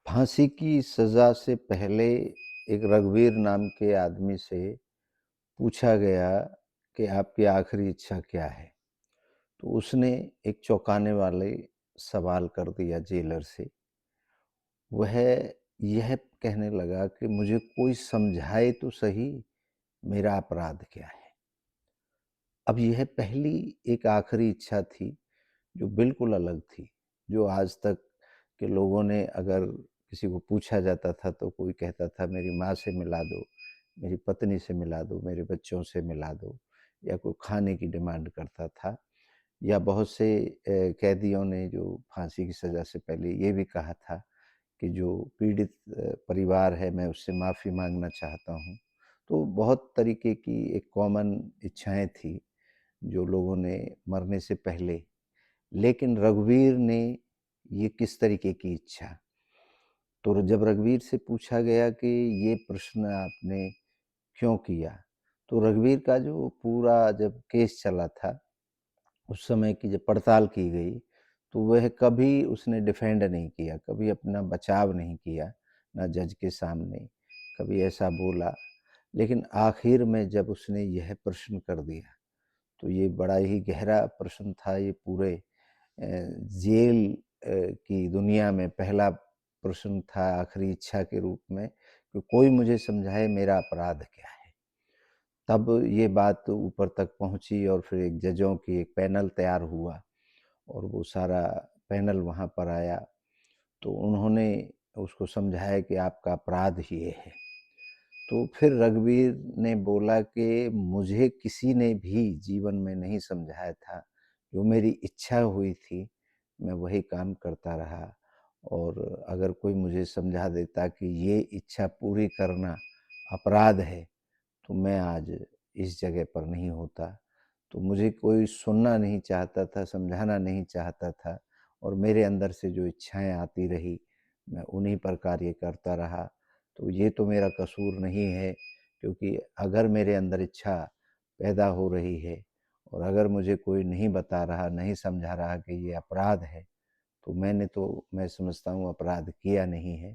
फांसी की सज़ा से पहले एक रघुवीर नाम के आदमी से पूछा गया कि आपकी आखिरी इच्छा क्या है? तो उसने एक चौंकाने वाले सवाल कर दिया जेलर से। वह यह कहने लगा कि मुझे कोई समझाए तो सही मेरा अपराध क्या है? अब यह पहली एक आखिरी इच्छा थी जो बिल्कुल अलग थी, जो आज तक के लोगों ने अगर किसी को पूछा जाता था तो कोई कहता था मेरी माँ से मिला दो, मेरी पत्नी से मिला दो, मेरे बच्चों से मिला दो, या कोई खाने की डिमांड करता था। या बहुत से कैदियों ने जो फांसी की सज़ा से पहले ये भी कहा था कि जो पीड़ित परिवार है मैं उससे माफ़ी माँगना चाहता हूँ। तो बहुत तरीके की एक कॉमन इच्छाएँ थी जो लोगों ने मरने से पहले, लेकिन रघुवीर ने ये किस तरीके की इच्छा? तो जब रघुवीर से पूछा गया कि ये प्रश्न आपने क्यों किया? तो रघुवीर का जो पूरा जब केस चला था, उस समय की जब पड़ताल की गई, तो वह कभी उसने डिफेंड नहीं किया, कभी अपना बचाव नहीं किया, ना जज के सामने, कभी ऐसा बोला। लेकिन आखिर में जब उसने यह प्रश्न कर दिया, तो ये बड़ा ही गहरा प्रश्न था। ये पूरे जेल की दुनिया में पहला प्रश्न था आखिरी इच्छा के रूप में कि कोई मुझे समझाए मेरा अपराध क्या है? तब ये बात ऊपर तक पहुँची और फिर एक जजों की एक पैनल तैयार हुआ और वो सारा पैनल वहाँ पर आया। तो उन्होंने उसको समझाया कि आपका अपराध ये है। तो फिर रघुवीर ने बोला कि मुझे किसी ने भी जीवन में नहीं समझाया था, जो मेरी इच्छा हुई थी, मैं वही काम करता रहा। और अगर कोई मुझे समझा देता कि ये इच्छा पूरी करना अपराध है, तो मैं आज इस जगह पर नहीं होता। तो मुझे कोई सुनना नहीं चाहता था, समझाना नहीं चाहता था और मेरे अंदर से जो इच्छाएँ आती रही, मैं उन्हीं पर कार्य करता रहा। तो ये तो मेरा कसूर नहीं है, क्योंकि अगर मेरे अंदर इच्छा पैदा हो रही है और अगर मुझे कोई नहीं बता रहा, नहीं समझा रहा कि ये अपराध है, तो मैं समझता हूँ अपराध किया नहीं है।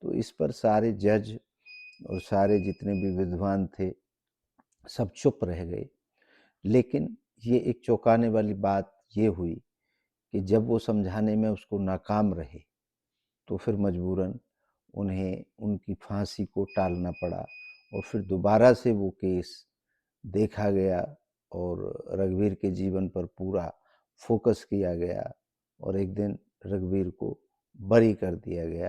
तो इस पर सारे जज और सारे जितने भी विद्वान थे, सब चुप रह गए। लेकिन ये एक चौंकाने वाली बात ये हुई कि जब वो समझाने में उसको नाकाम रहे, तो फिर मजबूरन उन्हें उनकी फांसी को टालना पड़ा और फिर दोबारा से वो केस देखा गया और रघुवीर के जीवन पर पूरा फ़ोकस किया गया और एक दिन रघुवीर को बरी कर दिया गया,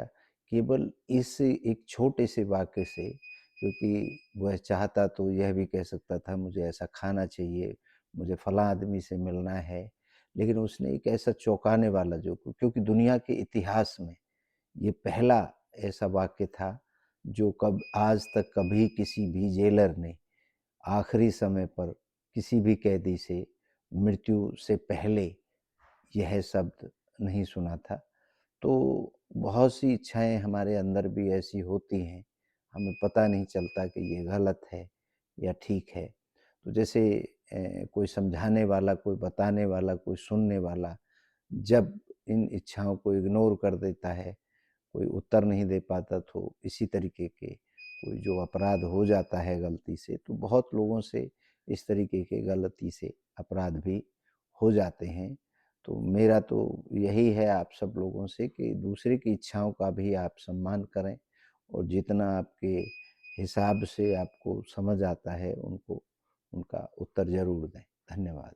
केवल इस एक छोटे से वाक़ये से। क्योंकि वह चाहता तो यह भी कह सकता था मुझे ऐसा खाना चाहिए, मुझे फलाँ आदमी से मिलना है, लेकिन उसने एक ऐसा चौंकाने वाला जो, क्योंकि दुनिया के इतिहास में ये पहला ऐसा वाक़या था जो कब आज तक कभी किसी भी जेलर ने आखिरी समय पर किसी भी कैदी से मृत्यु से पहले यह शब्द नहीं सुना था। तो बहुत सी इच्छाएँ हमारे अंदर भी ऐसी होती हैं, हमें पता नहीं चलता कि ये गलत है या ठीक है। तो जैसे कोई समझाने वाला, कोई बताने वाला, कोई सुनने वाला जब इन इच्छाओं को इग्नोर कर देता है, कोई उत्तर नहीं दे पाता, तो इसी तरीके के कोई जो अपराध हो जाता है गलती से, तो बहुत लोगों से इस तरीके के गलती से अपराध भी हो जाते हैं। तो मेरा तो यही है आप सब लोगों से कि दूसरे की इच्छाओं का भी आप सम्मान करें और जितना आपके हिसाब से आपको समझ आता है उनको उनका उत्तर ज़रूर दें। धन्यवाद।